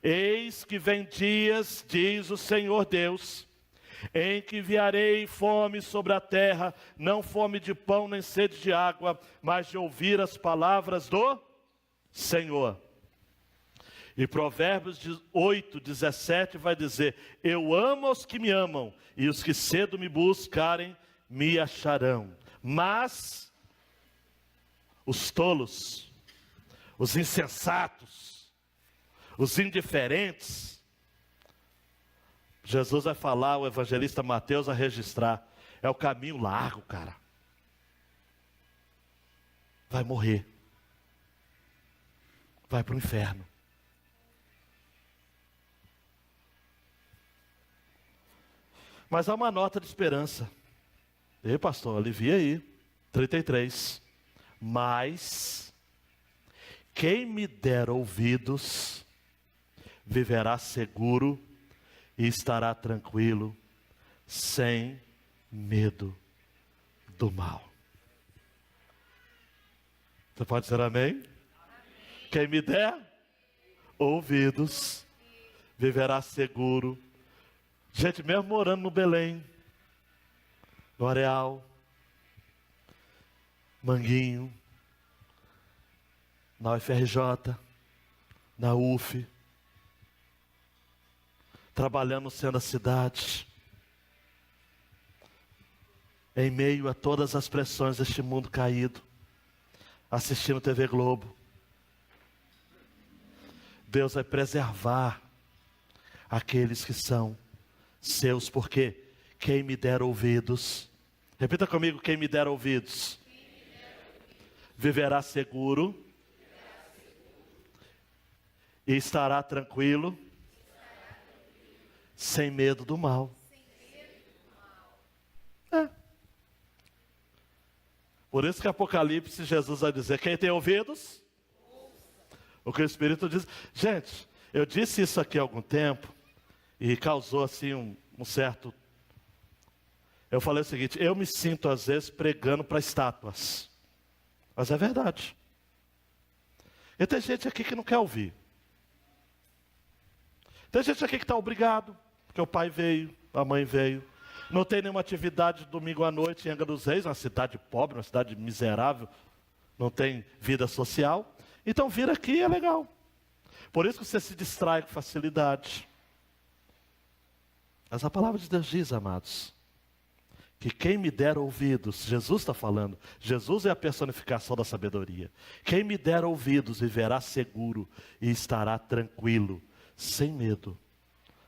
eis que vem dias, diz o Senhor Deus, em que enviarei fome sobre a terra, não fome de pão nem sede de água, mas de ouvir as palavras do Senhor. E Provérbios 8:17 vai dizer, eu amo os que me amam, e os que cedo me buscarem, me acharão. Mas os tolos os insensatos, os indiferentes. Jesus vai falar, o evangelista Mateus vai registrar, é o caminho largo, cara. Vai morrer. Vai para o inferno. Mas há uma nota de esperança. Ei, pastor, alivia aí. 33. Mas quem me der ouvidos, viverá seguro e estará tranquilo, sem medo do mal. Você pode dizer amém? Quem me der ouvidos, viverá seguro. Gente, mesmo morando no Belém, no Areal, Manguinho, na UFRJ, na UF, trabalhando no centro da cidade, em meio a todas as pressões deste mundo caído, assistindo TV Globo, Deus vai preservar aqueles que são seus, porque quem me der ouvidos, repita comigo, quem me der ouvidos, viverá seguro e estará tranquilo, sem medo do mal. É. Por isso que Apocalipse, Jesus vai dizer, quem tem ouvidos, o que o Espírito diz. Gente, eu disse isso aqui há algum tempo, e causou assim um certo... Eu falei o seguinte, eu me sinto às vezes pregando para estátuas. Mas é verdade. E tem gente aqui que não quer ouvir. Tem gente aqui que está obrigado, porque o pai veio, a mãe veio. Não tem nenhuma atividade domingo à noite em Angra dos Reis, uma cidade pobre, uma cidade miserável. Não tem vida social. Então vir aqui é legal. Por isso que você se distrai com facilidade. Mas a palavra de Deus diz, amados, que quem me der ouvidos, Jesus está falando, Jesus é a personificação da sabedoria. Quem me der ouvidos viverá seguro e estará tranquilo, sem medo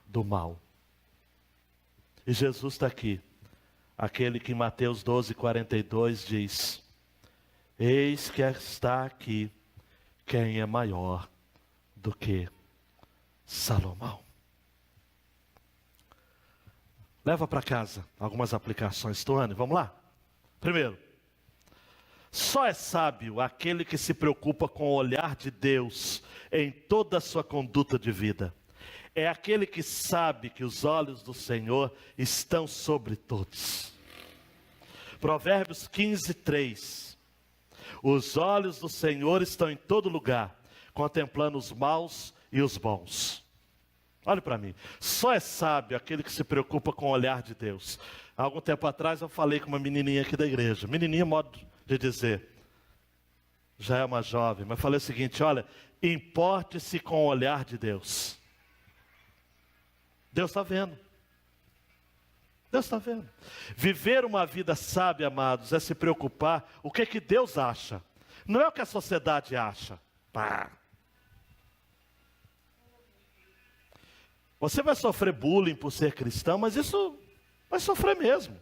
do mal. E Jesus está aqui, aquele que em Mateus 12:42 diz, eis que está aqui quem é maior do que Salomão. Leva para casa algumas aplicações, Tuane, vamos lá? Primeiro, só é sábio aquele que se preocupa com o olhar de Deus em toda a sua conduta de vida. É aquele que sabe que os olhos do Senhor estão sobre todos. Provérbios 15:3. Os olhos do Senhor estão em todo lugar, contemplando os maus e os bons. Olhe para mim, só é sábio aquele que se preocupa com o olhar de Deus. Há algum tempo atrás eu falei com uma menininha aqui da igreja, menininha modo de dizer, já é uma jovem, mas falei o seguinte, olha, importe-se com o olhar de Deus. Deus está vendo. Deus está vendo. Viver uma vida sábia, amados, é se preocupar o que que Deus acha. Não é o que a sociedade acha. Pá. Você vai sofrer bullying por ser cristão, mas isso vai sofrer mesmo.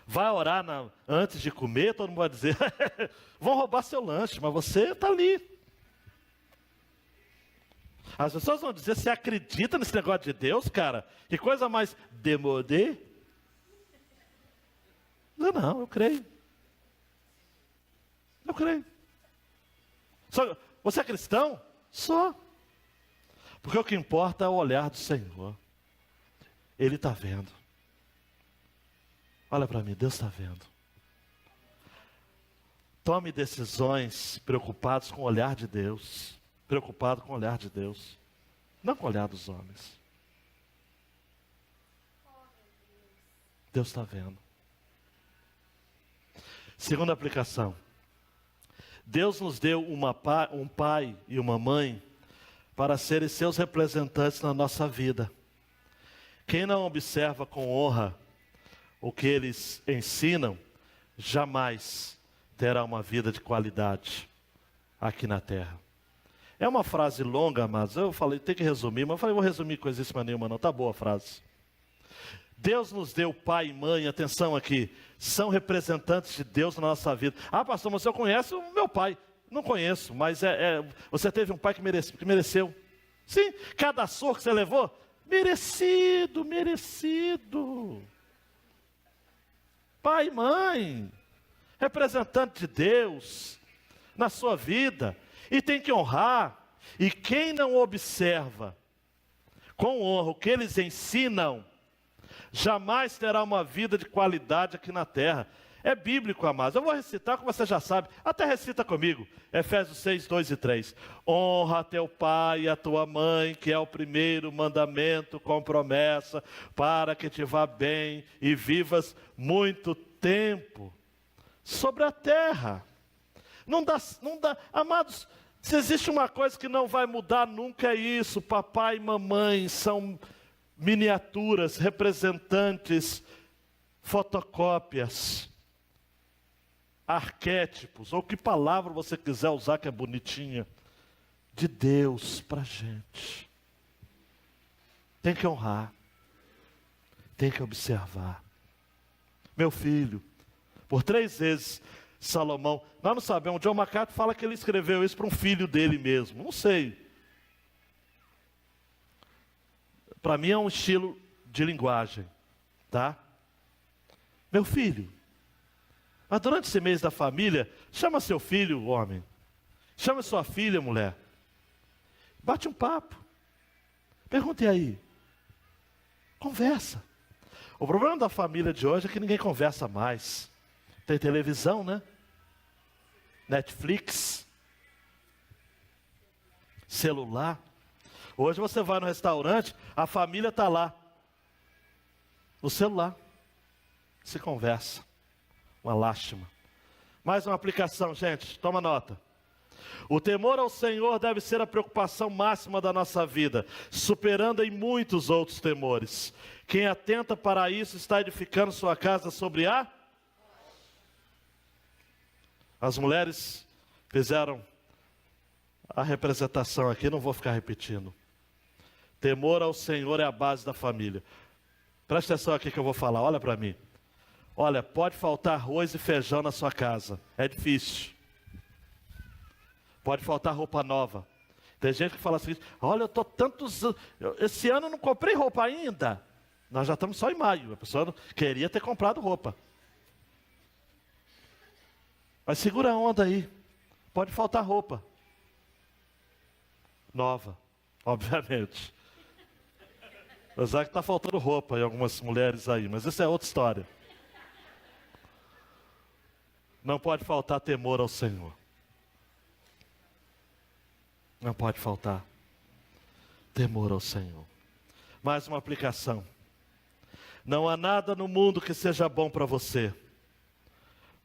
Vai orar antes de comer, todo mundo vai dizer, vão roubar seu lanche, mas você está ali. As pessoas vão dizer, você acredita nesse negócio de Deus, cara? Que coisa mais demodê? Não, eu creio. Eu creio. Você é cristão? Só. Porque o que importa é o olhar do Senhor. Ele está vendo. Olha para mim, Deus está vendo. Tome decisões preocupados com o olhar de Deus. Preocupado com o olhar de Deus. Não com o olhar dos homens. Deus está vendo. Segunda aplicação. Deus nos deu um pai e uma mãe para serem seus representantes na nossa vida. Quem não observa com honra o que eles ensinam, jamais terá uma vida de qualidade. aqui na terra. É uma frase longa, mas eu falei, tem que resumir, mas eu falei, vou resumir coisíssima nenhuma não, tá boa a frase. Deus nos deu pai e mãe, atenção aqui, são representantes de Deus na nossa vida. Ah, pastor, mas você conhece o meu pai? Não conheço, mas você teve um pai que mereceu. Sim, cada soco que você levou, merecido, merecido. Pai e mãe, representante de Deus na sua vida, e tem que honrar. E quem não observa com honra o que eles ensinam, jamais terá uma vida de qualidade aqui na terra. É bíblico, amados. Eu vou recitar, como você já sabe. Até recita comigo. Efésios 6, 2 e 3. Honra teu pai e a tua mãe, que é o primeiro mandamento com promessa, para que te vá bem e vivas muito tempo sobre a terra. Não dá, amados, se existe uma coisa que não vai mudar nunca é isso. Papai e mamãe são miniaturas, representantes, fotocópias, arquétipos, ou que palavra você quiser usar que é bonitinha, de Deus para a gente. Tem que honrar, tem que observar. Meu filho, por 3 vezes, Salomão, nós não sabemos, John MacArthur fala que ele escreveu isso para um filho dele mesmo, não sei. Para mim é um estilo de linguagem, tá? Meu filho, mas durante esse mês da família, chama seu filho, homem. Chama sua filha, mulher. Bate um papo. Pergunte aí. Conversa. O problema da família de hoje é que ninguém conversa mais. Tem televisão, né? Netflix. Celular. Hoje você vai no restaurante, a família está lá. No celular. Se conversa. Uma lástima. Mais uma aplicação, gente. Toma nota. O temor ao Senhor deve ser a preocupação máxima da nossa vida, superando em muitos outros temores. Quem atenta para isso está edificando sua casa sobre a... As mulheres fizeram a representação aqui, não vou ficar repetindo. Temor ao Senhor é a base da família. Presta atenção aqui que eu vou falar, olha para mim. Olha, pode faltar arroz e feijão na sua casa, é difícil. Pode faltar roupa nova. Tem gente que fala assim, olha, eu estou tantos anos, esse ano eu não comprei roupa ainda. Nós já estamos só em maio, a pessoa queria ter comprado roupa. Mas segura a onda aí, pode faltar roupa. Nova, obviamente. Apesar que está faltando roupa em algumas mulheres aí, mas isso é outra história. Não pode faltar temor ao Senhor. Não pode faltar temor ao Senhor. Mais uma aplicação. Não há nada no mundo que seja bom para você.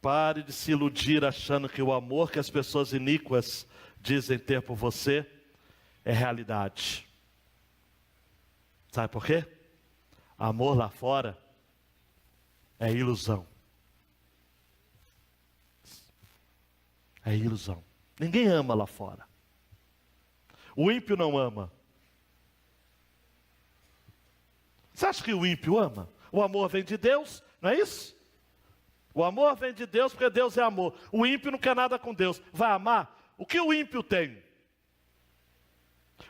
Pare de se iludir achando que o amor que as pessoas iníquas dizem ter por você é realidade. Sabe por quê? Amor lá fora é ilusão. É ilusão. Ninguém ama lá fora. O ímpio não ama. Você acha que o ímpio ama? O amor vem de Deus, não é isso? O amor vem de Deus porque Deus é amor. O ímpio não quer nada com Deus. Vai amar? O que o ímpio tem?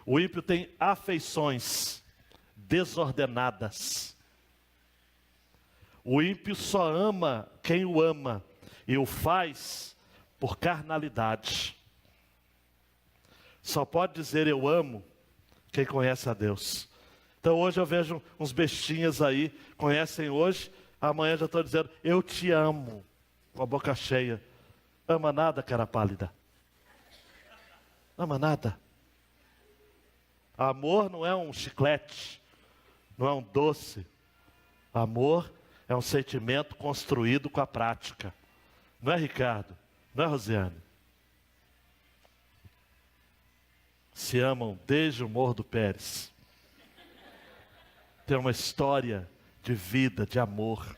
O ímpio tem afeições desordenadas. O ímpio só ama quem o ama e o faz por carnalidade. Só pode dizer eu amo quem conhece a Deus. Então hoje eu vejo uns bestinhas aí, conhecem hoje, amanhã já estou dizendo eu te amo, com a boca cheia. Ama nada, cara pálida. Ama nada. Amor não é um chiclete, não é um doce. Amor é um sentimento construído com a prática. Não é, Ricardo? Não é, Rosiane? Se amam desde o Morro do Pérez. Tem uma história de vida, de amor.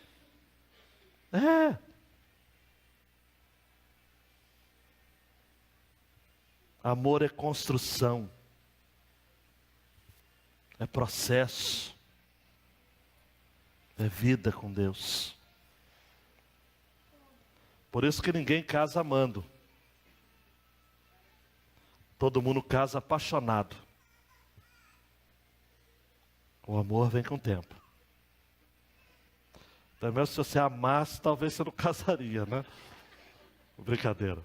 É. Amor é construção, é processo, é vida com Deus. Por isso que ninguém casa amando. Todo mundo casa apaixonado. O amor vem com o tempo. Também se você amasse, talvez você não casaria, né? Brincadeira.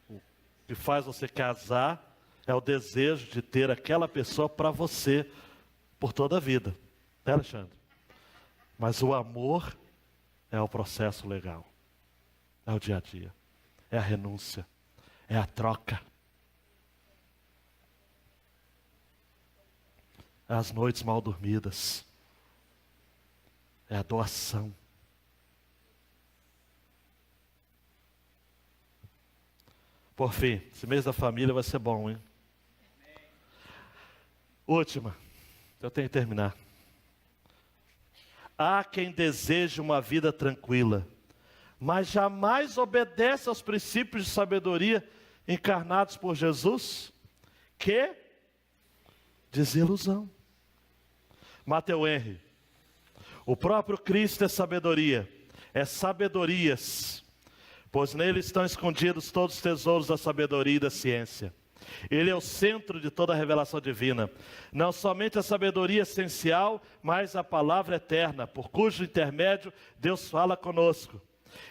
O que faz você casar é o desejo de ter aquela pessoa para você por toda a vida. Né, Alexandre? Mas o amor é o processo legal. É o dia a dia. É a renúncia. É a troca. É as noites mal dormidas. É a doação. Por fim, esse mês da família vai ser bom, hein? Última. Eu tenho que terminar. Há quem deseje uma vida tranquila, mas jamais obedece aos princípios de sabedoria encarnados por Jesus. Que desilusão. Mateus Henry. O próprio Cristo é sabedoria. É sabedorias. Pois nele estão escondidos todos os tesouros da sabedoria e da ciência. Ele é o centro de toda a revelação divina. Não somente a sabedoria essencial, mas a palavra eterna, por cujo intermédio Deus fala conosco.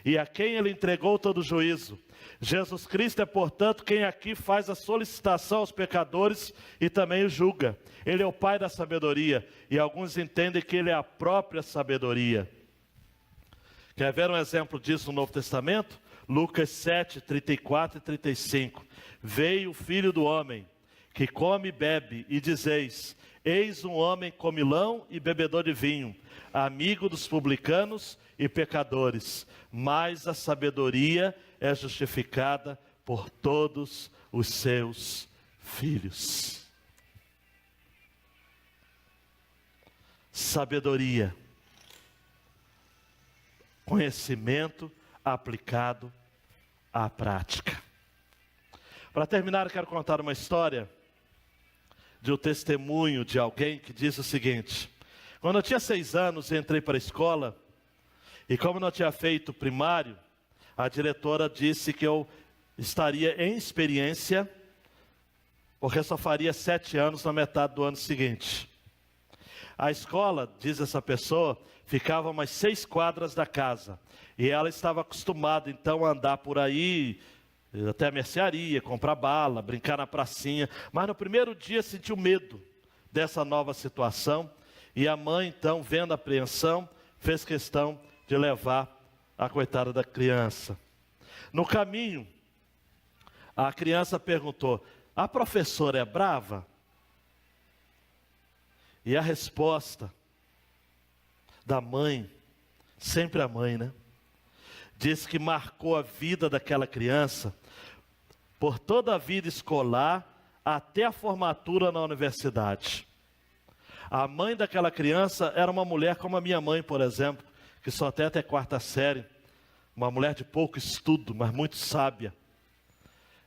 E a quem ele entregou todo o juízo. Jesus Cristo é, portanto, quem aqui faz a solicitação aos pecadores e também os julga. Ele é o Pai da sabedoria, e alguns entendem que ele é a própria sabedoria. Quer ver um exemplo disso no Novo Testamento? Lucas 7, 34 e 35. Veio o Filho do Homem, que come e bebe, e dizeis: eis um homem comilão e bebedor de vinho, amigo dos publicanos e pecadores. Mas a sabedoria é justificada por todos os seus filhos. Sabedoria, conhecimento aplicado à prática. Para terminar, eu quero contar uma história de um testemunho de alguém que diz o seguinte: quando eu tinha 6 anos, entrei para a escola, e como não tinha feito primário, a diretora disse que eu estaria em experiência, porque só faria 7 anos na metade do ano seguinte. A escola, diz essa pessoa, ficava umas 6 quadras da casa. E ela estava acostumada então a andar por aí, até a mercearia, comprar bala, brincar na pracinha. Mas no primeiro dia sentiu medo dessa nova situação. E a mãe então, vendo a apreensão, fez questão de levar a coitada da criança. No caminho, a criança perguntou: a professora é brava? E a resposta da mãe, sempre a mãe, né? Diz que marcou a vida daquela criança por toda a vida escolar até a formatura na universidade. A mãe daquela criança era uma mulher como a minha mãe, por exemplo, que só até 4ª série, uma mulher de pouco estudo, mas muito sábia.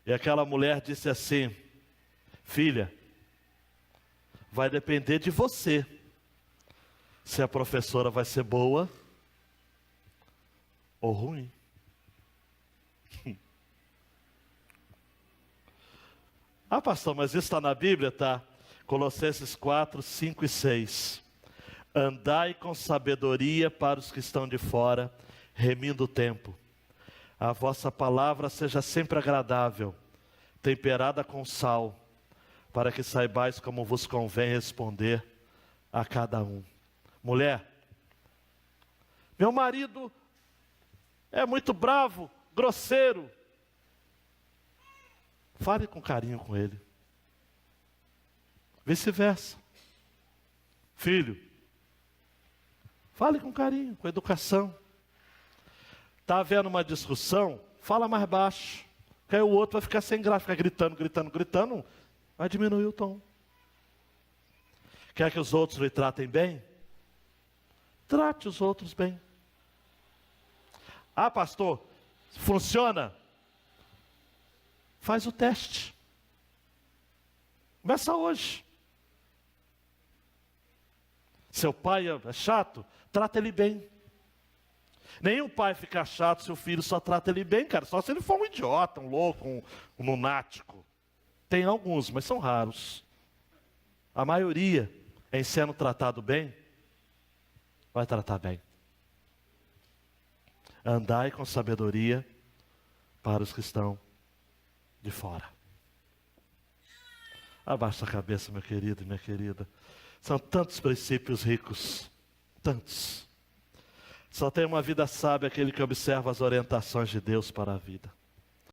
E aquela mulher disse assim: filha, vai depender de você, se a professora vai ser boa ou ruim. Ah, pastor, mas isso está na Bíblia? Tá. Colossenses 4, 5 e 6. Andai com sabedoria para os que estão de fora, remindo o tempo. A vossa palavra seja sempre agradável, temperada com sal, para que saibais como vos convém responder a cada um. Mulher, meu marido é muito bravo, grosseiro. Fale com carinho com ele. Vice-versa. Filho, fale com carinho, com educação. Está havendo uma discussão? Fala mais baixo, que aí o outro vai ficar sem graça, ficar gritando, vai diminuir o tom. Quer que os outros lhe tratem bem? Trate os outros bem. Ah, pastor, funciona? Faz o teste. Começa hoje. Seu pai é chato? Trata ele bem. Nenhum pai fica chato se o filho só trata ele bem, cara. Só se ele for um idiota, um louco, um lunático. Tem alguns, mas são raros. A maioria, em sendo tratado bem, vai tratar bem. Andai com sabedoria para os que estão de fora. Abaixa a cabeça, meu querido e minha querida. São tantos princípios ricos. Tantos. Só tem uma vida sábia aquele que observa as orientações de Deus para a vida.